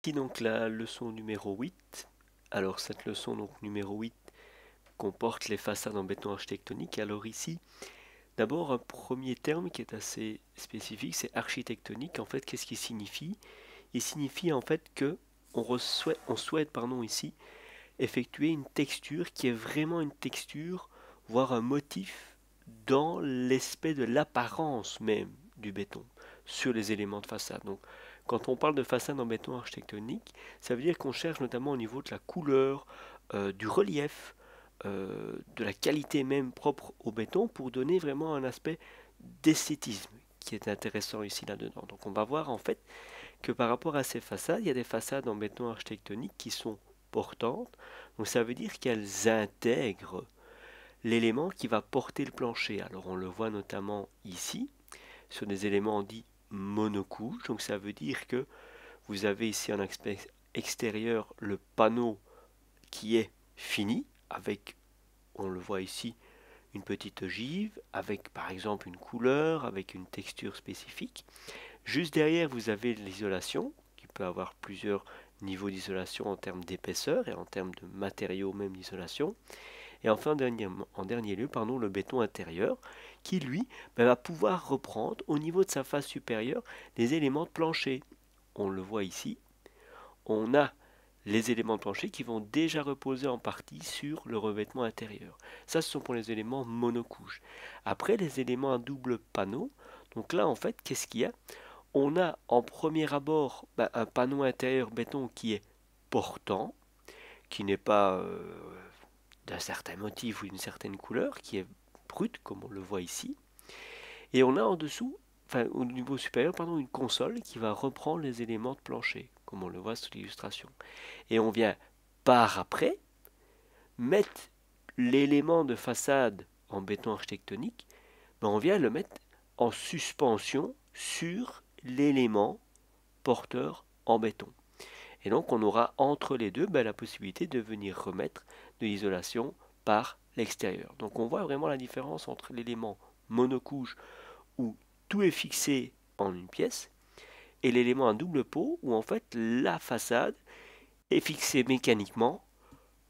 Ici donc la leçon numéro 8. Alors cette leçon donc numéro 8 comporte les façades en béton architectonique. Alors ici, d'abord un premier terme qui est assez spécifique, c'est architectonique. En fait, qu'est-ce qu'il signifie? Il signifie en fait que on souhaite ici effectuer une texture qui est vraiment une texture, voire un motif dans l'aspect de l'apparence même du béton sur les éléments de façade. Donc, quand on parle de façade en béton architectonique, ça veut dire qu'on cherche notamment au niveau de la couleur, du relief, de la qualité même propre au béton pour donner vraiment un aspect d'esthétisme qui est intéressant ici là-dedans. Donc on va voir en fait que par rapport à ces façades, il y a des façades en béton architectonique qui sont portantes. Donc ça veut dire qu'elles intègrent l'élément qui va porter le plancher. Alors on le voit notamment ici sur des éléments dits monocouches. Donc ça veut dire que vous avez ici en aspect extérieur le panneau qui est fini avec, on le voit ici, une petite ogive avec par exemple une couleur, avec une texture spécifique. Juste derrière, vous avez l'isolation qui peut avoir plusieurs niveaux d'isolation en termes d'épaisseur et en termes de matériaux même d'isolation. Et enfin, en dernier lieu, le béton intérieur qui, lui, va pouvoir reprendre au niveau de sa face supérieure les éléments de plancher. On le voit ici, on a les éléments de plancher qui vont déjà reposer en partie sur le revêtement intérieur. Ça, ce sont pour les éléments monocouches. Après, les éléments à double panneau, donc là, en fait, qu'est-ce qu'il y a? On a en premier abord un panneau intérieur béton qui est portant, qui n'est pas d'un certain motif ou d'une certaine couleur, qui est brut, comme on le voit ici. Et on a en dessous, enfin au niveau supérieur, une console qui va reprendre les éléments de plancher, comme on le voit sur l'illustration. Et on vient par après mettre l'élément de façade en béton architectonique, on vient le mettre en suspension sur l'élément porteur en béton. Et donc on aura entre les deux la possibilité de venir remettre de l'isolation par l'extérieur. Donc on voit vraiment la différence entre l'élément monocouche où tout est fixé en une pièce et l'élément à double pot où en fait la façade est fixée mécaniquement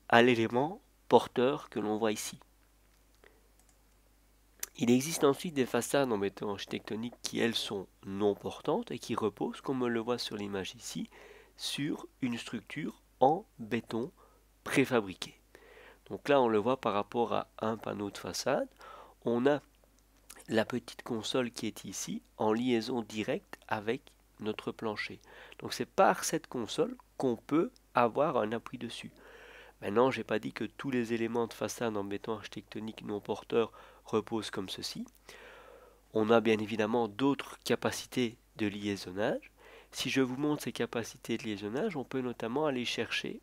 à l'élément porteur que l'on voit ici. Il existe ensuite des façades en béton architectonique qui elles sont non portantes et qui reposent, comme on le voit sur l'image ici, sur une structure en béton préfabriqué. Donc là on le voit par rapport à un panneau de façade, on a la petite console qui est ici en liaison directe avec notre plancher. Donc c'est par cette console qu'on peut avoir un appui dessus. Maintenant, je n'ai pas dit que tous les éléments de façade en béton architectonique non porteurs reposent comme ceci. On a bien évidemment d'autres capacités de liaisonnage. Si je vous montre ces capacités de liaisonnage, on peut notamment aller chercher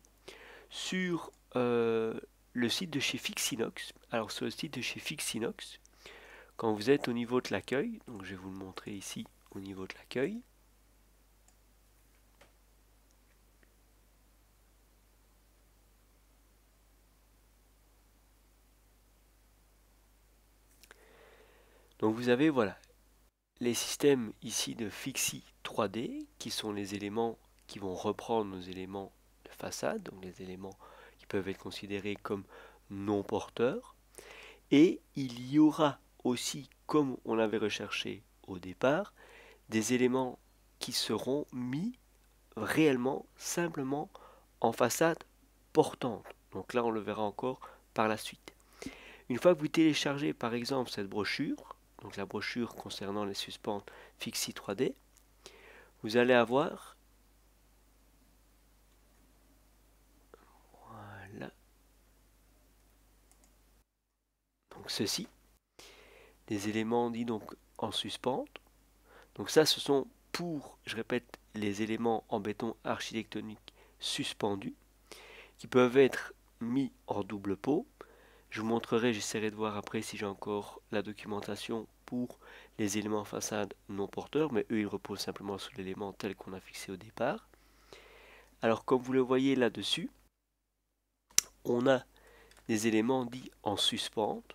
sur le site de chez Fixinox. Alors sur le site de chez Fixinox, quand vous êtes au niveau de l'accueil, donc je vais vous le montrer ici au niveau de l'accueil, donc vous avez voilà les systèmes ici de Fixie 3D qui sont les éléments qui vont reprendre nos éléments de façade, donc les éléments qui peuvent être considérés comme non porteurs. Et il y aura aussi, comme on l'avait recherché au départ, des éléments qui seront mis réellement, simplement en façade portante. Donc là, on le verra encore par la suite. Une fois que vous téléchargez par exemple cette brochure, donc la brochure concernant les suspentes Fixie 3D, vous allez avoir voilà, donc ceci, des éléments dits donc en suspente. Donc ça, ce sont pour, je répète, les éléments en béton architectonique suspendus, qui peuvent être mis en double pot. Je vous montrerai, j'essaierai de voir après si j'ai encore la documentation pour les éléments façade non porteurs, mais eux ils reposent simplement sur l'élément tel qu'on a fixé au départ. Alors comme vous le voyez là-dessus, on a des éléments dits en suspente.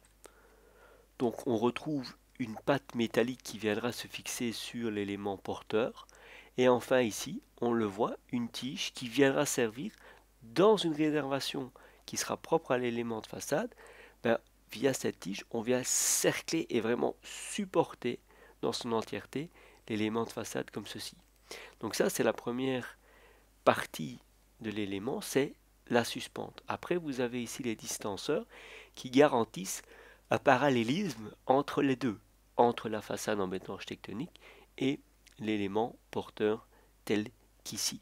Donc on retrouve une pâte métallique qui viendra se fixer sur l'élément porteur. Et enfin ici, on le voit, une tige qui viendra servir dans une réservation qui sera propre à l'élément de façade. Ben, via cette tige, on vient cercler et vraiment supporter dans son entièreté l'élément de façade comme ceci. Donc ça, c'est la première partie de l'élément, c'est la suspente. Après, vous avez ici les distanceurs qui garantissent un parallélisme entre les deux, entre la façade en béton architectonique et l'élément porteur tel qu'ici.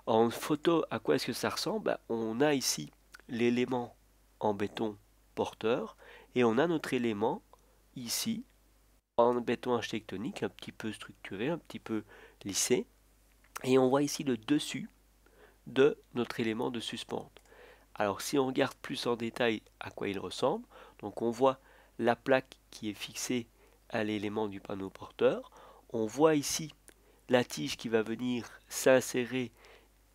En photo, à quoi est-ce que ça ressemble? Ben, on a ici l'élément en béton porteur et on a notre élément ici en béton architectonique un petit peu structuré, un petit peu lissé, et on voit ici le dessus de notre élément de suspente. Alors si on regarde plus en détail à quoi il ressemble, donc on voit la plaque qui est fixée à l'élément du panneau porteur, on voit ici la tige qui va venir s'insérer,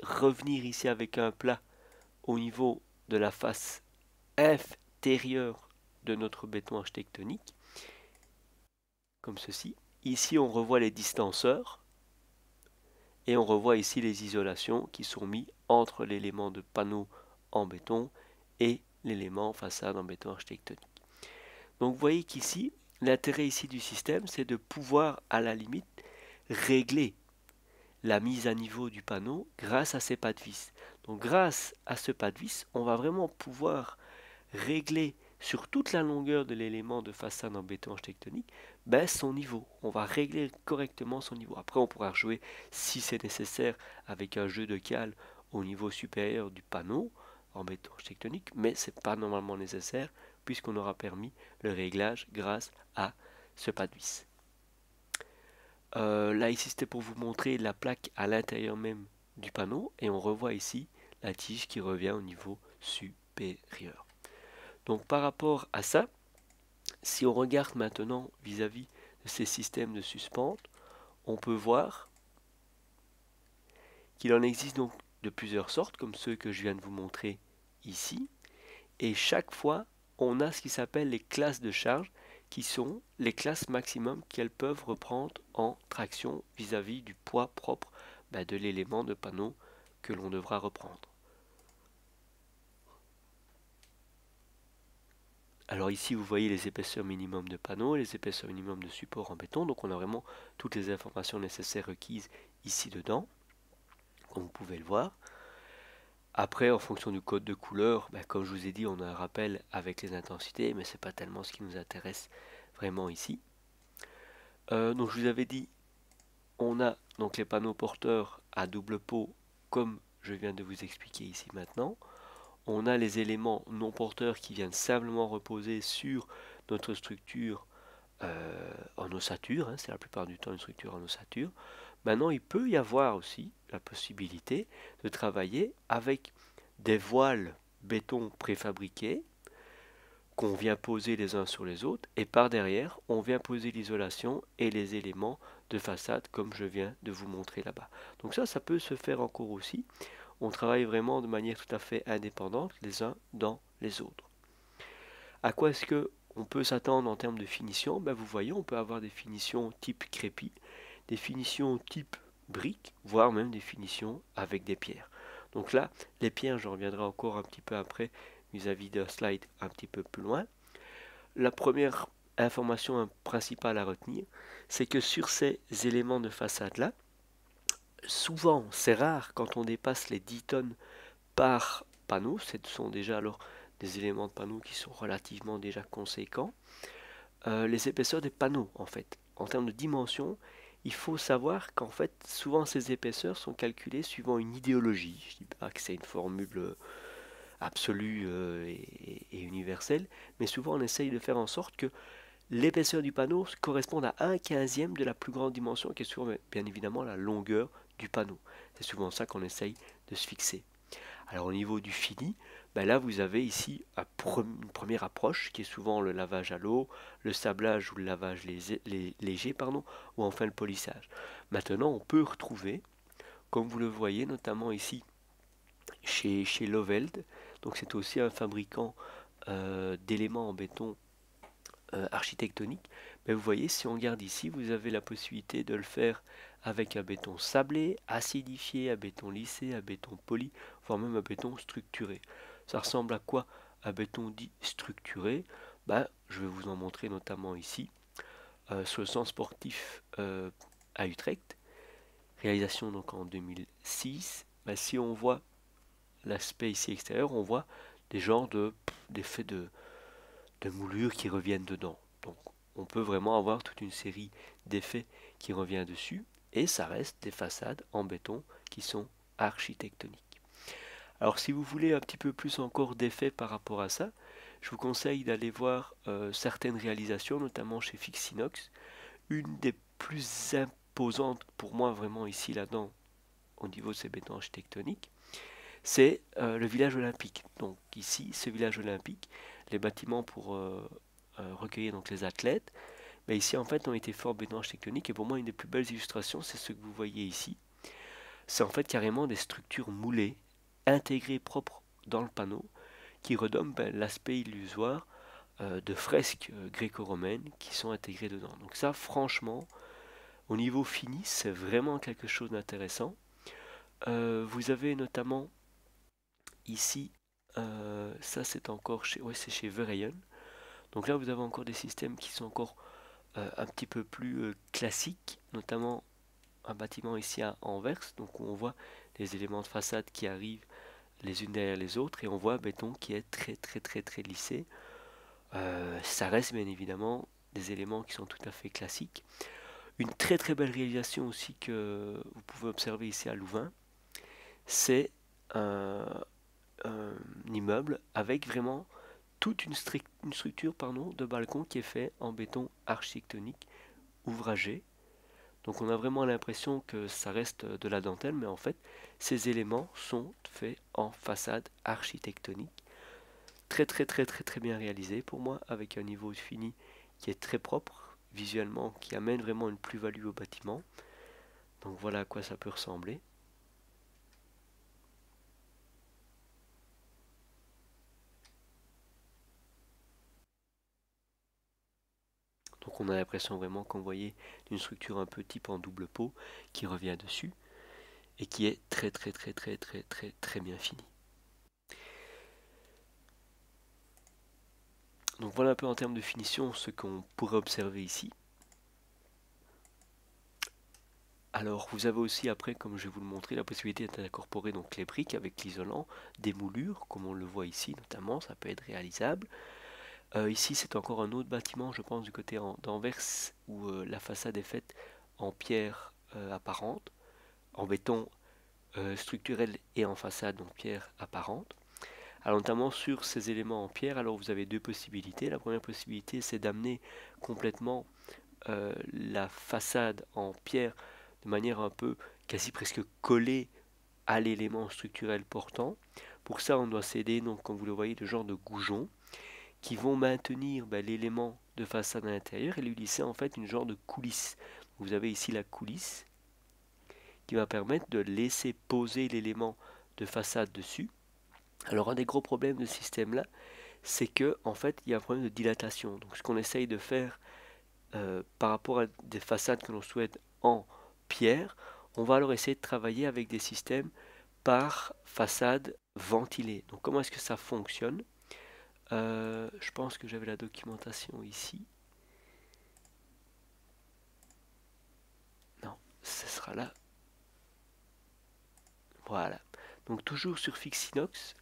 revenir ici avec un plat au niveau de la face inférieure de notre béton architectonique, comme ceci. Ici on revoit les distanceurs, et on revoit ici les isolations qui sont mis entre l'élément de panneau en béton et l'élément façade en béton architectonique. Donc vous voyez qu'ici, l'intérêt ici du système, c'est de pouvoir à la limite régler la mise à niveau du panneau grâce à ces pas de vis. Donc grâce à ce pas de vis, on va vraiment pouvoir régler sur toute la longueur de l'élément de façade en béton architectonique son niveau. On va régler correctement son niveau. Après, on pourra jouer, si c'est nécessaire, avec un jeu de cale au niveau supérieur du panneau en béton architectonique, mais ce n'est pas normalement nécessaire puisqu'on aura permis le réglage grâce à ce pas de vis. Là, ici, c'était pour vous montrer la plaque à l'intérieur même du panneau et on revoit ici la tige qui revient au niveau supérieur. Donc par rapport à ça, si on regarde maintenant vis-à-vis de ces systèmes de suspente, on peut voir qu'il en existe donc de plusieurs sortes, comme ceux que je viens de vous montrer ici. Et chaque fois, on a ce qui s'appelle les classes de charge, qui sont les classes maximum qu'elles peuvent reprendre en traction vis-à-vis du poids propre de l'élément de panneau que l'on devra reprendre. Alors ici, vous voyez les épaisseurs minimum de panneaux, les épaisseurs minimum de support en béton. Donc on a vraiment toutes les informations nécessaires requises ici dedans, comme vous pouvez le voir. Après, en fonction du code de couleur, comme je vous ai dit, on a un rappel avec les intensités, mais ce n'est pas tellement ce qui nous intéresse vraiment ici. Donc je vous avais dit, on a donc les panneaux porteurs à double pot, comme je viens de vous expliquer ici maintenant. On a les éléments non porteurs qui viennent simplement reposer sur notre structure en ossature, c'est la plupart du temps une structure en ossature. Maintenant, il peut y avoir aussi la possibilité de travailler avec des voiles béton préfabriqués qu'on vient poser les uns sur les autres et par derrière, on vient poser l'isolation et les éléments de façade comme je viens de vous montrer là-bas. Donc ça peut se faire encore aussi. On travaille vraiment de manière tout à fait indépendante les uns dans les autres. À quoi est-ce que on peut s'attendre en termes de finition? Vous voyez, on peut avoir des finitions type crépi, des finitions type brique, voire même des finitions avec des pierres. Donc là, les pierres, je reviendrai encore un petit peu après vis-à-vis d'un slide un petit peu plus loin. La première information principale à retenir, c'est que sur ces éléments de façade-là, souvent, c'est rare quand on dépasse les 10 tonnes par panneau, ce sont déjà alors des éléments de panneau qui sont relativement déjà conséquents. Les épaisseurs des panneaux, en fait, en termes de dimension, il faut savoir qu'en fait, souvent ces épaisseurs sont calculées suivant une idéologie. Je ne dis pas que c'est une formule absolue et universelle, mais souvent on essaye de faire en sorte que l'épaisseur du panneau corresponde à 1/15 de la plus grande dimension, qui est souvent bien évidemment la longueur du panneau. C'est souvent ça qu'on essaye de se fixer. Alors au niveau du fini, là vous avez ici une première approche qui est souvent le lavage à l'eau, le sablage ou le lavage léger, ou enfin le polissage. Maintenant on peut retrouver, comme vous le voyez notamment ici chez Loveld, donc c'est aussi un fabricant d'éléments en béton architectonique, vous voyez, si on regarde ici, vous avez la possibilité de le faire avec un béton sablé, acidifié, un béton lissé, un béton poli, voire même un béton structuré. Ça ressemble à quoi un béton dit structuré? Ben, je vais vous en montrer notamment ici, sur le centre sportif à Utrecht, réalisation donc en 2006. Ben, si on voit l'aspect ici extérieur, on voit des genres d'effets de moulures qui reviennent dedans. Donc on peut vraiment avoir toute une série d'effets qui reviennent dessus, et ça reste des façades en béton qui sont architectoniques. Alors si vous voulez un petit peu plus encore d'effets par rapport à ça, je vous conseille d'aller voir certaines réalisations, notamment chez Fixinox. Une des plus imposantes pour moi vraiment ici là-dedans, au niveau de ces bétons architectoniques, c'est le village olympique. Donc ici, ce village olympique, les bâtiments pour recueillir donc les athlètes, mais ici en fait ont été faits en béton architectonique, et pour moi une des plus belles illustrations, c'est ce que vous voyez ici. C'est en fait carrément des structures moulées, intégrées propres dans le panneau, qui redonnent l'aspect illusoire de fresques gréco-romaines qui sont intégrées dedans. Donc ça, franchement, au niveau fini, c'est vraiment quelque chose d'intéressant. Vous avez notamment ici, ça c'est encore chez, ouais, c'est chez Vereyen. Donc là, vous avez encore des systèmes qui sont encore un petit peu plus classiques, notamment un bâtiment ici à Anvers, donc où on voit les éléments de façade qui arrivent les unes derrière les autres, et on voit un béton qui est très lissé. Ça reste bien évidemment des éléments qui sont tout à fait classiques. Une très belle réalisation aussi que vous pouvez observer ici à Louvain, c'est un, un immeuble avec vraiment toute une structure de balcon qui est fait en béton architectonique ouvragé. Donc on a vraiment l'impression que ça reste de la dentelle, mais en fait ces éléments sont faits en façade architectonique. Très bien réalisé pour moi, avec un niveau de fini qui est très propre visuellement, qui amène vraiment une plus-value au bâtiment. Donc voilà à quoi ça peut ressembler. Donc on a l'impression vraiment qu'on voyait une structure un peu type en double pot qui revient dessus et qui est très bien finie. Donc voilà un peu en termes de finition ce qu'on pourrait observer ici. Alors vous avez aussi après, comme je vais vous le montrer, la possibilité d'incorporer donc les briques avec l'isolant, des moulures, comme on le voit ici notamment, ça peut être réalisable. Ici c'est encore un autre bâtiment, je pense du côté d'Anvers, où la façade est faite en pierre apparente, en béton structurel et en façade, donc pierre apparente. Alors notamment sur ces éléments en pierre, alors vous avez deux possibilités. La première possibilité, c'est d'amener complètement la façade en pierre de manière un peu quasi presque collée à l'élément structurel portant. Pour ça, on doit céder, donc comme vous le voyez, de genre de goujons qui vont maintenir l'élément de façade à l'intérieur et lui lisser en fait une genre de coulisse. Vous avez ici la coulisse qui va permettre de laisser poser l'élément de façade dessus. Alors un des gros problèmes de ce système là, c'est que en fait il y a un problème de dilatation. Donc ce qu'on essaye de faire par rapport à des façades que l'on souhaite en pierre, on va alors essayer de travailler avec des systèmes par façade ventilée. Donc comment est-ce que ça fonctionne? Je pense que j'avais la documentation ici. Non, ce sera là. Voilà. Donc toujours sur Fixinox,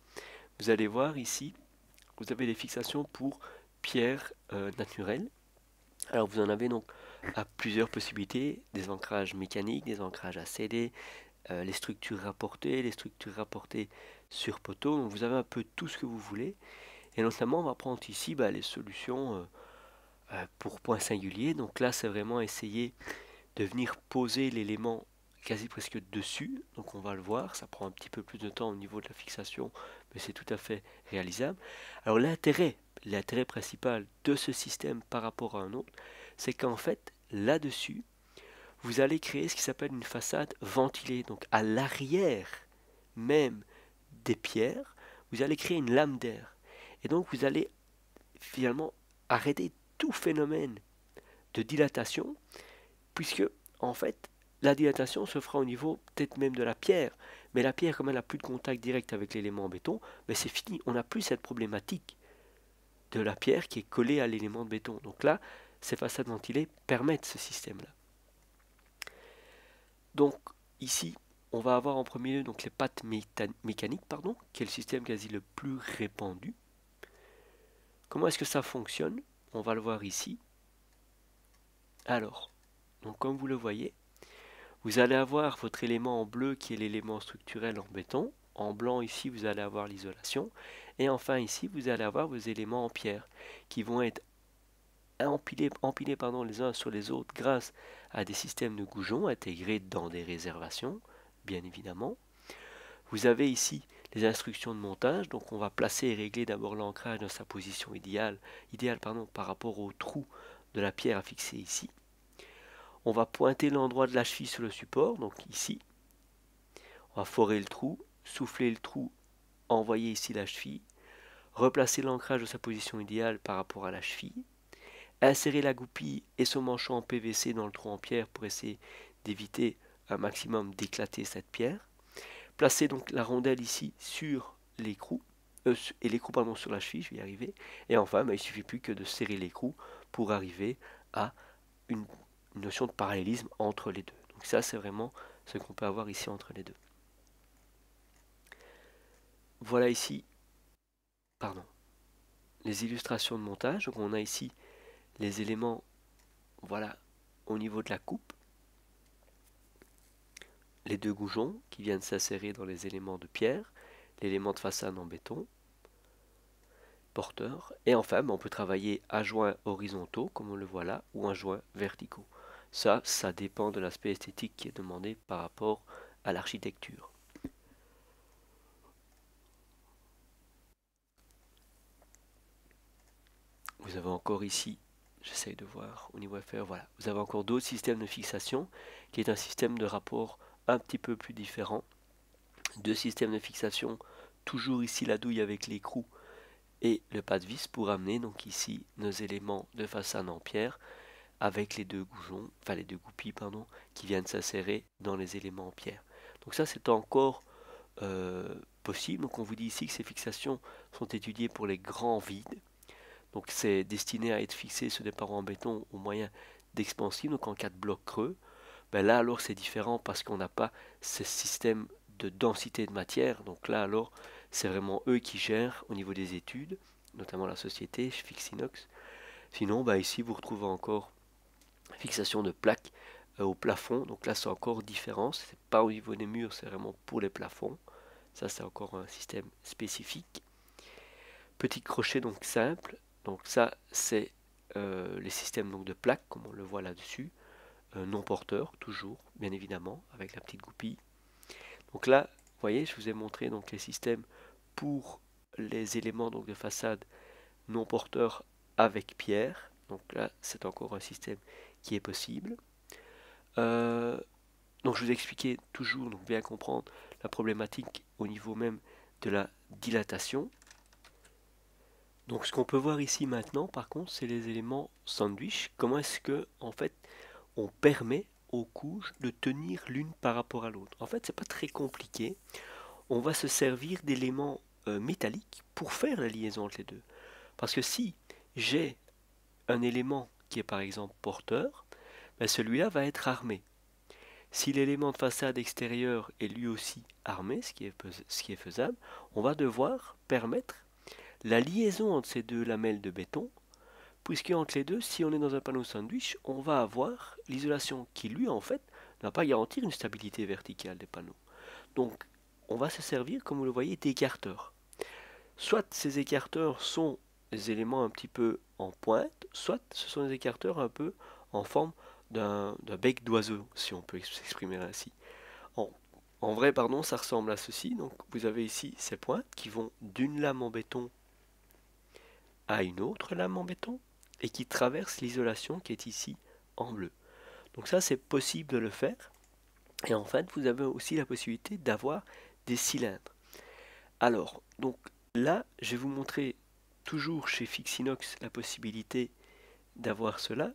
vous allez voir ici, vous avez des fixations pour pierres naturelles. Alors vous en avez donc à plusieurs possibilités, des ancrages mécaniques, des ancrages à CD, les structures rapportées sur poteau. Donc vous avez un peu tout ce que vous voulez. Et notamment on va prendre ici les solutions pour points singuliers. Donc là c'est vraiment essayer de venir poser l'élément quasi presque dessus. Donc on va le voir, ça prend un petit peu plus de temps au niveau de la fixation, mais c'est tout à fait réalisable. Alors l'intérêt principal de ce système par rapport à un autre, c'est qu'en fait là-dessus, vous allez créer ce qui s'appelle une façade ventilée. Donc à l'arrière même des pierres, vous allez créer une lame d'air. Et donc vous allez finalement arrêter tout phénomène de dilatation, puisque en fait la dilatation se fera au niveau peut-être même de la pierre. Mais la pierre, comme elle n'a plus de contact direct avec l'élément en béton, ben c'est fini. On n'a plus cette problématique de la pierre qui est collée à l'élément de béton. Donc là, ces façades ventilées permettent ce système-là. Donc ici, on va avoir en premier lieu donc les pattes mécaniques, qui est le système quasi le plus répandu. Comment est-ce que ça fonctionne? On va le voir ici. Alors, donc comme vous le voyez, vous allez avoir votre élément en bleu qui est l'élément structurel en béton. En blanc ici, vous allez avoir l'isolation. Et enfin ici, vous allez avoir vos éléments en pierre qui vont être empilés les uns sur les autres grâce à des systèmes de goujons intégrés dans des réservations, bien évidemment. Vous avez ici les instructions de montage, donc on va placer et régler d'abord l'ancrage dans sa position idéale par rapport au trou de la pierre à fixer ici. On va pointer l'endroit de la cheville sur le support, donc ici. On va forer le trou, souffler le trou, envoyer ici la cheville, replacer l'ancrage de sa position idéale par rapport à la cheville, insérer la goupille et son manchon en PVC dans le trou en pierre pour essayer d'éviter un maximum d'éclater cette pierre. Placer donc la rondelle ici sur l'écrou, et l'écrou sur la cheville, je vais y arriver. Et enfin, il ne suffit plus que de serrer l'écrou pour arriver à une notion de parallélisme entre les deux. Donc ça, c'est vraiment ce qu'on peut avoir ici entre les deux. Voilà ici, les illustrations de montage. Donc on a ici les éléments, voilà, au niveau de la coupe. Les deux goujons qui viennent s'insérer dans les éléments de pierre, l'élément de façade en béton, porteur, et enfin on peut travailler à joints horizontaux comme on le voit là, ou à joints verticaux. Ça dépend de l'aspect esthétique qui est demandé par rapport à l'architecture. Vous avez encore ici, j'essaye de voir au niveau FR, voilà, vous avez encore d'autres systèmes de fixation qui est un système de rapport un petit peu plus différent. Deux systèmes de fixation, toujours ici la douille avec l'écrou et le pas de vis pour amener donc ici nos éléments de façade en pierre avec les deux goujons, enfin les deux goupilles qui viennent s'insérer dans les éléments en pierre. Donc ça c'est encore possible. Donc on vous dit ici que ces fixations sont étudiées pour les grands vides. Donc c'est destiné à être fixé sur des parois en béton au moyen d'expansives. Donc en cas de bloc creux, ben là alors c'est différent parce qu'on n'a pas ce système de densité de matière. Donc là alors c'est vraiment eux qui gèrent au niveau des études, notamment la société Fixinox. Sinon ici vous retrouvez encore fixation de plaques au plafond. Donc là c'est encore différent, c'est pas au niveau des murs, c'est vraiment pour les plafonds. Ça c'est encore un système spécifique. Petit crochet donc simple. Donc ça c'est les systèmes donc de plaques comme on le voit là-dessus. Non porteur toujours bien évidemment avec la petite goupille. Donc là vous voyez je vous ai montré donc les systèmes pour les éléments donc de façade non porteurs avec pierre. Donc là c'est encore un système qui est possible. Donc je vous expliquais toujours, donc bien comprendre la problématique au niveau même de la dilatation. Donc ce qu'on peut voir ici maintenant par contre c'est les éléments sandwich. Comment est-ce que en fait on permet aux couches de tenir l'une par rapport à l'autre. En fait c'est pas très compliqué. On va se servir d'éléments métalliques pour faire la liaison entre les deux. Parce que si j'ai un élément qui est par exemple porteur, celui-là va être armé. Si l'élément de façade extérieure est lui aussi armé, ce qui est faisable, on va devoir permettre la liaison entre ces deux lamelles de béton, puisque entre les deux, si on est dans un panneau sandwich, on va avoir l'isolation qui, lui, en fait, ne va pas garantir une stabilité verticale des panneaux. Donc, on va se servir, comme vous le voyez, d'écarteurs. Soit ces écarteurs sont des éléments un petit peu en pointe, soit ce sont des écarteurs un peu en forme d'un bec d'oiseau, si on peut s'exprimer ainsi. En vrai, ça ressemble à ceci. Donc, vous avez ici ces pointes qui vont d'une lame en béton à une autre lame en béton et qui traversent l'isolation qui est ici en bleu. Donc ça, c'est possible de le faire. Et en fait, vous avez aussi la possibilité d'avoir des cylindres. Alors, donc là, je vais vous montrer toujours chez Fixinox la possibilité d'avoir cela,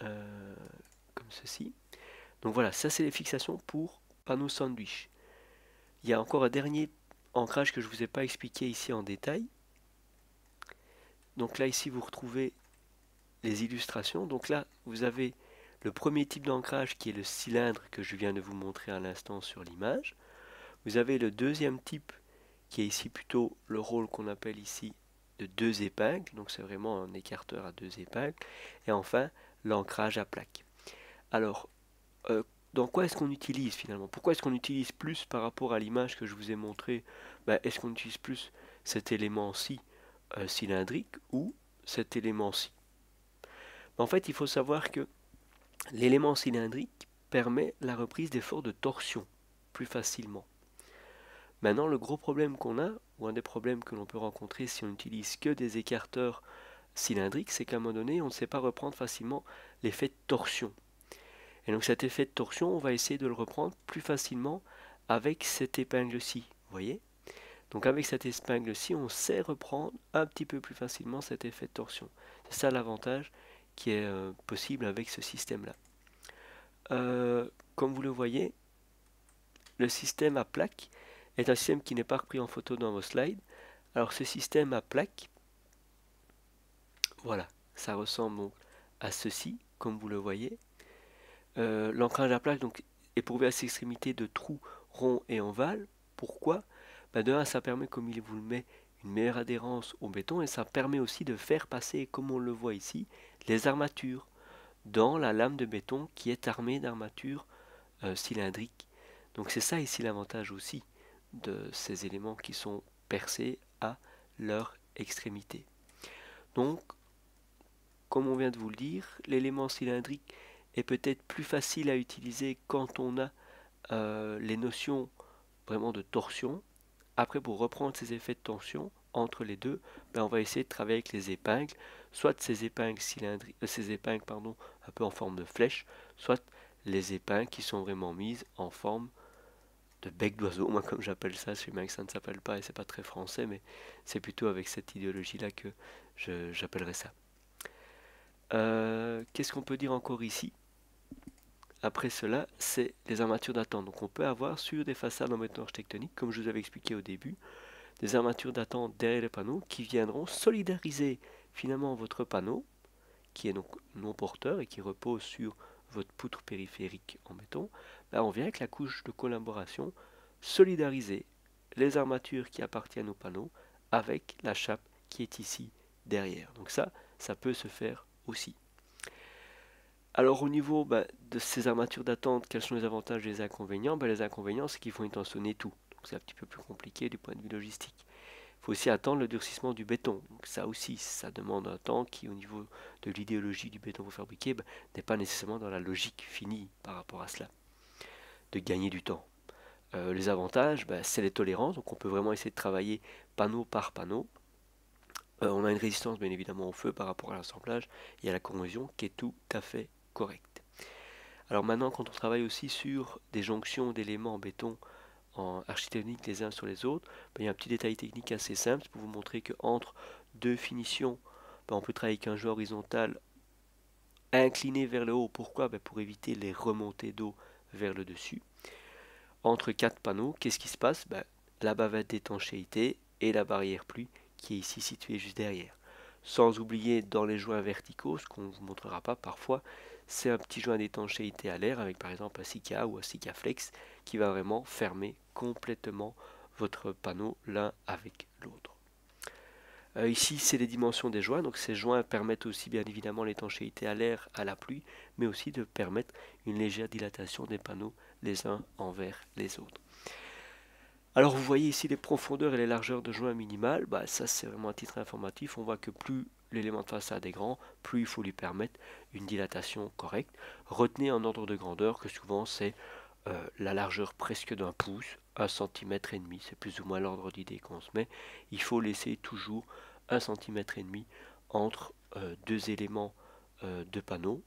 comme ceci. Donc voilà, ça c'est les fixations pour panneau sandwich. Il y a encore un dernier ancrage que je ne vous ai pas expliqué ici en détail. Donc là ici vous retrouvez les illustrations. Donc là vous avez le premier type d'ancrage qui est le cylindre que je viens de vous montrer à l'instant sur l'image. Vous avez le deuxième type qui est ici plutôt le rôle qu'on appelle ici de 2 épingles. Donc c'est vraiment un écarteur à 2 épingles. Et enfin l'ancrage à plaque. Alors dans quoi est-ce qu'on utilise finalement? Pourquoi est-ce qu'on utilise plus par rapport à l'image que je vous ai montrée? Est-ce qu'on utilise plus cet élément-ci cylindrique ou cet élément-ci? En fait, il faut savoir que l'élément cylindrique permet la reprise d'efforts de torsion plus facilement. Maintenant, le gros problème qu'on a, ou un des problèmes que l'on peut rencontrer si on n'utilise que des écarteurs cylindriques, c'est qu'à un moment donné, on ne sait pas reprendre facilement l'effet de torsion. Et donc cet effet de torsion, on va essayer de le reprendre plus facilement avec cette épingle-ci, vous voyez? Donc avec cette épingle-ci, on sait reprendre un petit peu plus facilement cet effet de torsion. C'est ça l'avantage qui est possible avec ce système-là. Comme vous le voyez, le système à plaque est un système qui n'est pas repris en photo dans vos slides. Alors ce système à plaque, voilà, ça ressemble donc à ceci, comme vous le voyez. L'ancrage à plaque donc, est prouvé à ses extrémités de trous ronds et ovales. Pourquoi? De un, ça permet, comme il vous le met, une meilleure adhérence au béton et ça permet aussi de faire passer, comme on le voit ici, les armatures dans la lame de béton qui est armée d'armatures cylindriques. Donc c'est ça ici l'avantage aussi de ces éléments qui sont percés à leur extrémité. Donc, comme on vient de vous le dire, l'élément cylindrique est peut-être plus facile à utiliser quand on a les notions vraiment de torsion. Après, pour reprendre ces effets de tension entre les deux, on va essayer de travailler avec les épingles, soit ces épingles cylindriques, ces épingles pardon, un peu en forme de flèche, soit les épingles qui sont vraiment mises en forme de bec d'oiseau, moi comme j'appelle ça, je sais bien que ça ne s'appelle pas et c'est pas très français, mais c'est plutôt avec cette idéologie-là que j'appellerais ça. Qu'est-ce qu'on peut dire encore ici? Après cela, c'est les armatures d'attente. Donc on peut avoir sur des façades en béton architectonique, comme je vous avais expliqué au début, des armatures d'attente derrière les panneaux qui viendront solidariser finalement votre panneau, qui est donc non porteur et qui repose sur votre poutre périphérique en béton. Là, on vient avec la couche de collaboration solidariser les armatures qui appartiennent au panneau avec la chape qui est ici derrière. Donc ça peut se faire aussi. Alors au niveau de ces armatures d'attente, quels sont les avantages et les inconvénients? Les inconvénients, c'est qu'il faut intentionner tout. Donc c'est un petit peu plus compliqué du point de vue logistique. Il faut aussi attendre le durcissement du béton. Donc ça aussi, ça demande un temps qui, au niveau de l'idéologie du béton fabriqué, n'est pas nécessairement dans la logique finie par rapport à cela, de gagner du temps. Les avantages, c'est les tolérances. Donc on peut vraiment essayer de travailler panneau par panneau. On a une résistance bien évidemment au feu par rapport à l'assemblage et à la corrosion qui est tout à fait correcte. Alors maintenant, quand on travaille aussi sur des jonctions d'éléments en béton en architectonique les uns sur les autres, il y a un petit détail technique assez simple pour vous montrer qu'entre deux finitions, on peut travailler avec un jeu horizontal incliné vers le haut. Pourquoi? Pour éviter les remontées d'eau vers le dessus. Entre quatre panneaux, qu'est-ce qui se passe? La bavette d'étanchéité et la barrière pluie qui est ici située juste derrière. Sans oublier dans les joints verticaux, ce qu'on ne vous montrera pas parfois, c'est un petit joint d'étanchéité à l'air avec par exemple un Sika ou un Sikaflex qui va vraiment fermer complètement votre panneau l'un avec l'autre. Ici, c'est les dimensions des joints. Donc ces joints permettent aussi bien évidemment l'étanchéité à l'air, à la pluie, mais aussi de permettre une légère dilatation des panneaux les uns envers les autres. Alors vous voyez ici les profondeurs et les largeurs de joints minimales. Ça c'est vraiment un titre informatif. On voit que plus l'élément de façade est grand, plus il faut lui permettre une dilatation correcte. Retenez en ordre de grandeur que souvent c'est la largeur presque d'un pouce, 1,5 cm, c'est plus ou moins l'ordre d'idée qu'on se met. Il faut laisser toujours 1,5 cm entre deux éléments de panneau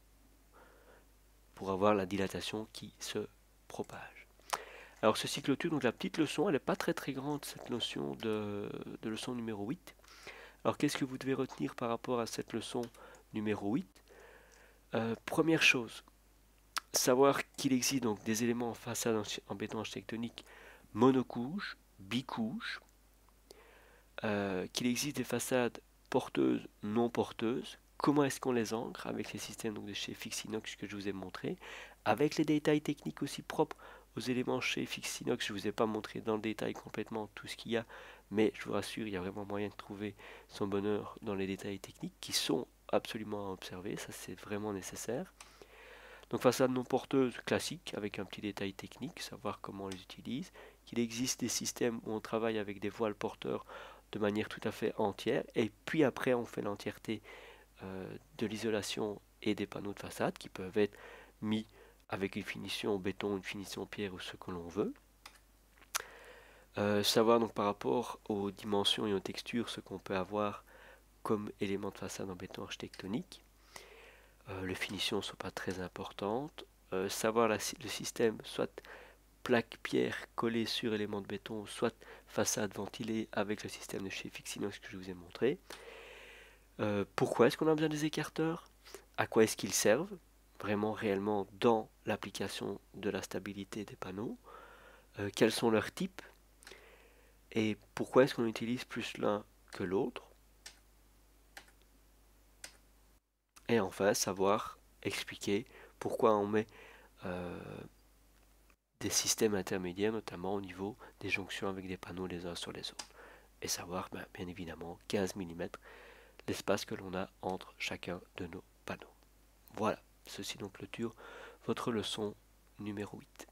pour avoir la dilatation qui se propage. Alors ceci clôture donc la petite leçon, elle n'est pas très très grande cette notion de leçon numéro 8. Alors qu'est-ce que vous devez retenir par rapport à cette leçon numéro 8? Première chose, Savoir qu'il existe donc des éléments en façade en béton architectonique monocouche, bicouche, qu'il existe des façades porteuses, non porteuses, comment est-ce qu'on les ancre avec les systèmes donc, de chez Fixinox que je vous ai montré, avec les détails techniques aussi propres aux éléments chez Fixinox. Je ne vous ai pas montré dans le détail complètement tout ce qu'il y a, mais je vous rassure, il y a vraiment moyen de trouver son bonheur dans les détails techniques qui sont absolument à observer, ça c'est vraiment nécessaire. Donc façade non porteuse classique avec un petit détail technique, savoir comment on les utilise, qu'il existe des systèmes où on travaille avec des voiles porteurs de manière tout à fait entière, et puis après on fait l'entièreté de l'isolation et des panneaux de façade qui peuvent être mis avec une finition béton, une finition pierre ou ce que l'on veut. Savoir donc par rapport aux dimensions et aux textures ce qu'on peut avoir comme élément de façade en béton architectonique. Les finitions ne sont pas très importantes. Savoir le système, soit plaque pierre collée sur élément de béton, soit façade ventilée avec le système de chez Fixinox que je vous ai montré. Pourquoi est-ce qu'on a besoin des écarteurs? À quoi est-ce qu'ils servent? Vraiment, réellement, dans l'application de la stabilité des panneaux. Quels sont leurs types? Et pourquoi est-ce qu'on utilise plus l'un que l'autre? Et enfin, savoir expliquer pourquoi on met euh, des systèmes intermédiaires, notamment au niveau des jonctions avec des panneaux les uns sur les autres. Et savoir, bien évidemment, 15 mm, l'espace que l'on a entre chacun de nos panneaux. Voilà, ceci donc clôture votre leçon numéro 8.